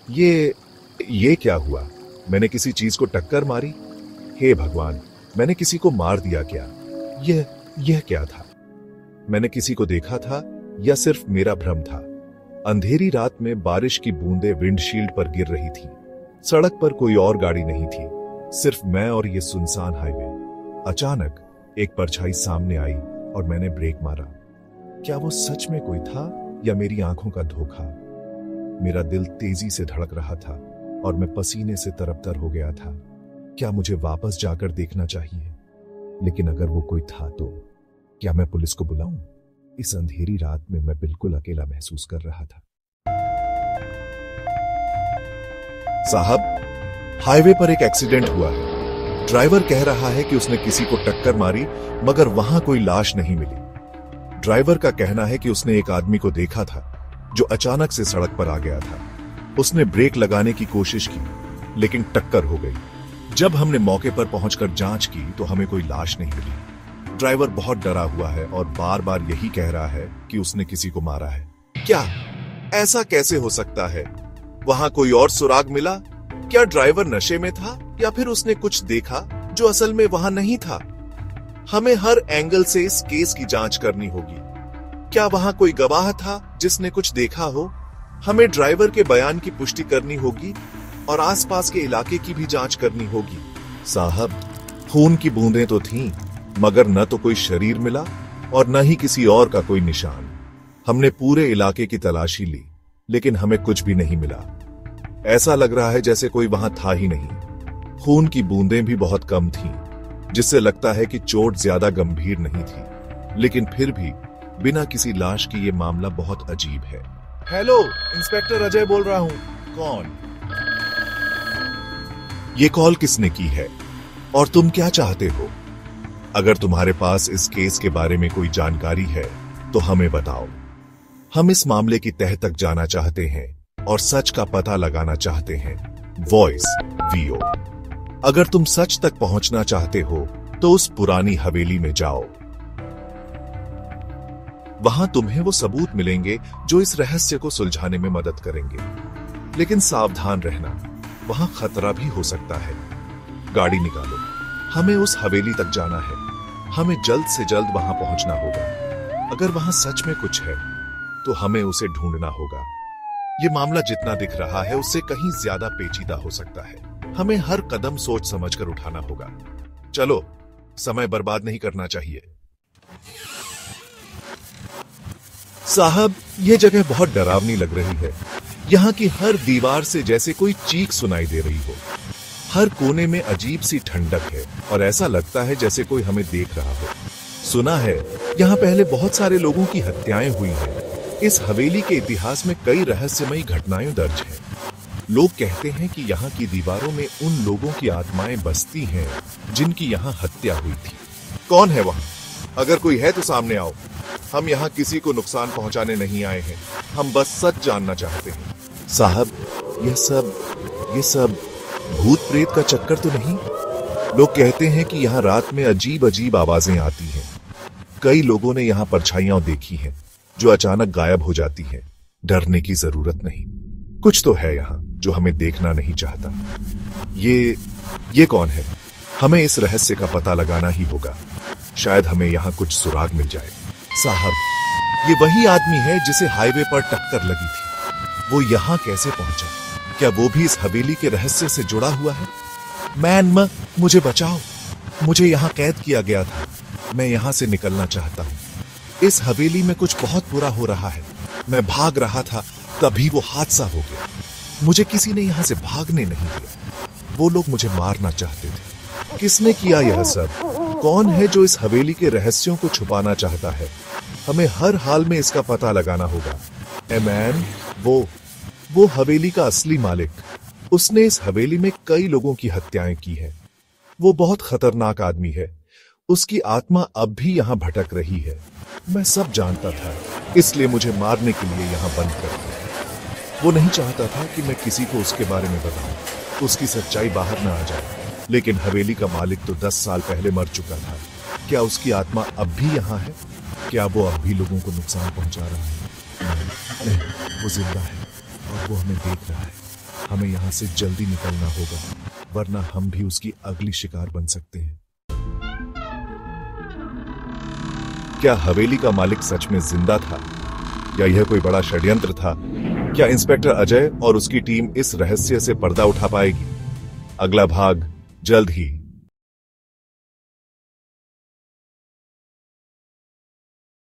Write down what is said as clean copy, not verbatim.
ये क्या हुआ? मैंने किसी चीज को टक्कर मारी? हे भगवान, मैंने किसी को मार दिया क्या? यह क्या था? मैंने किसी को देखा था या सिर्फ मेरा भ्रम था? अंधेरी रात में बारिश की बूंदें विंडशील्ड पर गिर रही थी। सड़क पर कोई और गाड़ी नहीं थी, सिर्फ मैं और ये सुनसान हाईवे। अचानक एक परछाई सामने आई और मैंने ब्रेक मारा। क्या वो सच में कोई था या मेरी आंखों का धोखा? मेरा दिल तेजी से धड़क रहा था और मैं पसीने से तरबतर हो गया था। क्या मुझे वापस जाकर देखना चाहिए? लेकिन अगर वो कोई था तो क्या मैं पुलिस को बुलाऊं? इस अंधेरी रात में मैं बिल्कुल अकेला महसूस कर रहा था। साहब, हाईवे पर एक एक्सीडेंट हुआ है। ड्राइवर कह रहा है कि उसने किसी को टक्कर मारी, मगर वहां कोई लाश नहीं मिली। ड्राइवर का कहना है कि उसने एक आदमी को देखा था जो अचानक से सड़क पर आ गया था। उसने ब्रेक लगाने की कोशिश की, लेकिन टक्कर हो गई। जब हमने मौके पर पहुंचकर जांच की तो हमें कोई लाश नहीं मिली। ड्राइवर बहुत डरा हुआ है और बार बार यही कह रहा है कि उसने किसी को मारा है। क्या ऐसा कैसे हो सकता है? वहां कोई और सुराग मिला? क्या ड्राइवर नशे में था या फिर उसने कुछ देखा जो असल में वहां नहीं था? हमें हर एंगल से इस केस की जांच करनी होगी। क्या वहां कोई गवाह था जिसने कुछ देखा हो? हमें ड्राइवर के बयान की पुष्टि करनी होगी और आसपास के इलाके की भी जांच करनी होगी। साहब, खून की बूंदें तो थीं, मगर न तो कोई शरीर मिला और न ही किसी और का कोई निशान। हमने पूरे इलाके की तलाशी ली, लेकिन हमें कुछ भी नहीं मिला। ऐसा लग रहा है जैसे कोई वहां था ही नहीं। खून की बूंदें भी बहुत कम थीं, जिससे लगता है कि चोट ज्यादा गंभीर नहीं थी। लेकिन फिर भी बिना किसी लाश की ये मामला बहुत अजीब है। हेलो, इंस्पेक्टर अजय बोल रहा हूं। कौन? ये कॉल किसने की है और तुम क्या चाहते हो? अगर तुम्हारे पास इस केस के बारे में कोई जानकारी है तो हमें बताओ। हम इस मामले की तह तक जाना चाहते हैं और सच का पता लगाना चाहते हैं। Voice VO. अगर तुम सच तक पहुंचना चाहते हो तो उस पुरानी हवेली में जाओ। वहां तुम्हें वो सबूत मिलेंगे जो इस रहस्य को सुलझाने में मदद करेंगे। लेकिन सावधान रहना, वहां खतरा भी हो सकता है। गाड़ी निकालो, हमें उस हवेली तक जाना है। हमें जल्द से जल्द वहां पहुंचना होगा। अगर वहां सच में कुछ है तो हमें उसे ढूंढना होगा। ये मामला जितना दिख रहा है उससे कहीं ज्यादा पेचीदा हो सकता है। हमें हर कदम सोच समझकर उठाना होगा। चलो, समय बर्बाद नहीं करना चाहिए। साहब, यह जगह बहुत डरावनी लग रही है। यहाँ की हर दीवार से जैसे कोई चीख सुनाई दे रही हो। हर कोने में अजीब सी ठंडक है और ऐसा लगता है जैसे कोई हमें देख रहा हो। सुना है यहाँ पहले बहुत सारे लोगों की हत्याएं हुई हैं। इस हवेली के इतिहास में कई रहस्यमयी घटनाएं दर्ज हैं। लोग कहते हैं कि यहाँ की दीवारों में उन लोगों की आत्माएं बसती हैं जिनकी यहाँ हत्या हुई थी। कौन है वहां? अगर कोई है तो सामने आओ। हम यहाँ किसी को नुकसान पहुंचाने नहीं आए हैं। हम बस सच जानना चाहते हैं। साहब, ये सब भूत प्रेत का चक्कर तो नहीं? लोग कहते हैं कि यहाँ रात में अजीब अजीब आवाजें आती हैं। कई लोगों ने यहाँ परछाइयां देखी हैं जो अचानक गायब हो जाती हैं। डरने की जरूरत नहीं, कुछ तो है यहाँ जो हमें देखना नहीं चाहता। ये कौन है? हमें इस रहस्य का पता लगाना ही होगा। शायद हमें यहाँ कुछ सुराग मिल जाए। साहब, ये वही आदमी है जिसे हाईवे पर टक्कर लगी थी। वो यहाँ कैसे पहुंचा? क्या वो भी इस हवेली के रहस्य से जुड़ा हुआ है? मैन, मुझे बचाओ। मुझे यहाँ कैद किया गया था। मैं यहाँ से निकलना चाहता हूँ। इस हवेली में कुछ बहुत बुरा हो रहा है। मैं भाग रहा था, तभी वो हादसा हो गया। मुझे किसी ने यहाँ से भागने नहीं दिया। वो लोग मुझे मारना चाहते थे। किसने किया यह सब? कौन है जो इस हवेली के रहस्यों को छुपाना चाहता है? हमें हर हाल में इसका पता लगाना होगा। ए मैन, वो हवेली का असली मालिक। उसने इस हवेली में कई लोगों की हत्याएं की हैं। वो बहुत खतरनाक आदमी है। उसकी आत्मा अब भी यहाँ भटक रही है। मैं सब जानता था, इसलिए मुझे मारने के लिए यहाँ बंद कर दिया। वो नहीं चाहता था कि मैं किसी को उसके बारे में बताऊं, उसकी सच्चाई बाहर न आ जाए। लेकिन हवेली का मालिक तो 10 साल पहले मर चुका था। क्या उसकी आत्मा अब भी यहाँ है? क्या वो अब भी लोगों को नुकसान पहुंचा रहा है? नहीं, वो जिंदा है और वो हमें देख रहा है। हमें यहाँ से जल्दी निकलना होगा, वरना हम भी उसकी अगली शिकार बन सकते हैं। क्या हवेली का मालिक सच में जिंदा था, या यह कोई बड़ा षड्यंत्र था? क्या इंस्पेक्टर अजय और उसकी टीम इस रहस्य से पर्दा उठा पाएगी? अगला भाग जल्द ही।